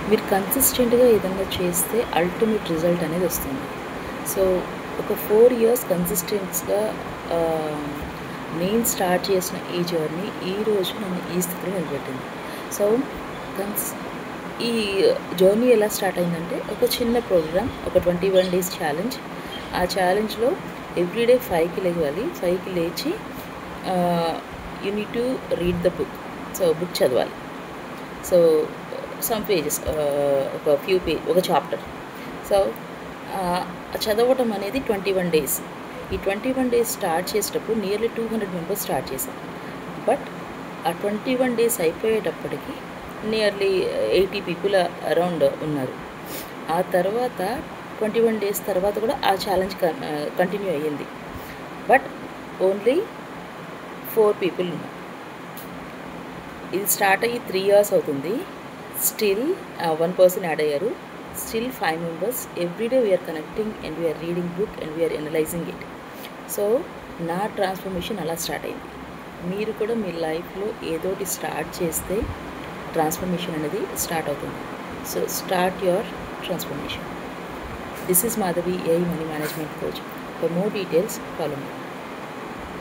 మీరు కన్సిస్టెంట్గా ఏదైనా చేస్తే అల్టిమేట్ రిజల్ట్ అనేది వస్తుంది. సో ఒక 4 ఇయర్స్ కన్సిస్టెన్స్గా నేను స్టార్ట్ చేసిన ఈ జర్నీ ఈరోజు నన్ను ఈ స్థితిలో నిలబెట్టింది. సో ఈ జర్నీ ఎలా స్టార్ట్ అయిందంటే, ఒక చిన్న ప్రోగ్రామ్, ఒక 21 డేస్ ఛాలెంజ్. ఆ ఛాలెంజ్లో ఎవ్రీడే 5కి లేవాలి. 5కి లేచి you need to read the book. So book చదవాలి. సో సమ్ పేజెస్, ఒక చాప్టర్. సో చదవటం అనేది 21 డేస్. ఈ 21 డేస్ స్టార్ట్ చేసేటప్పుడు నియర్లీ 200 మెంబర్స్ స్టార్ట్ చేశాం. బట్ ఆ 21 డేస్ అయిపోయేటప్పటికి నియర్లీ 80 పీపుల్ అరౌండ్ ఉన్నారు. ఆ తర్వాత 21 డేస్ తర్వాత కూడా ఆ ఛాలెంజ్ కంటిన్యూ అయ్యింది. బట్ ఓన్లీ 4 పీపుల్ ఉన్నారు. ఇది స్టార్ట్ అయ్యి 3 ఇయర్స్ అవుతుంది. స్టిల్ 1 పర్సన్ యాడ్ అయ్యారు. Still 5 members. Everyday we're connecting and we're reading book and we're analysing it. So నా ట్రాన్స్ఫర్మేషన్ అలా స్టార్ట్ అయింది. మీరు కూడా మీ లైఫ్లో ఏదోటి స్టార్ట్ చేస్తే ట్రాన్స్ఫర్మేషన్ అనేది స్టార్ట్ అవుతుంది. So start your transformation. This is Madhavi, AI Money Management Coach. For more details, follow me.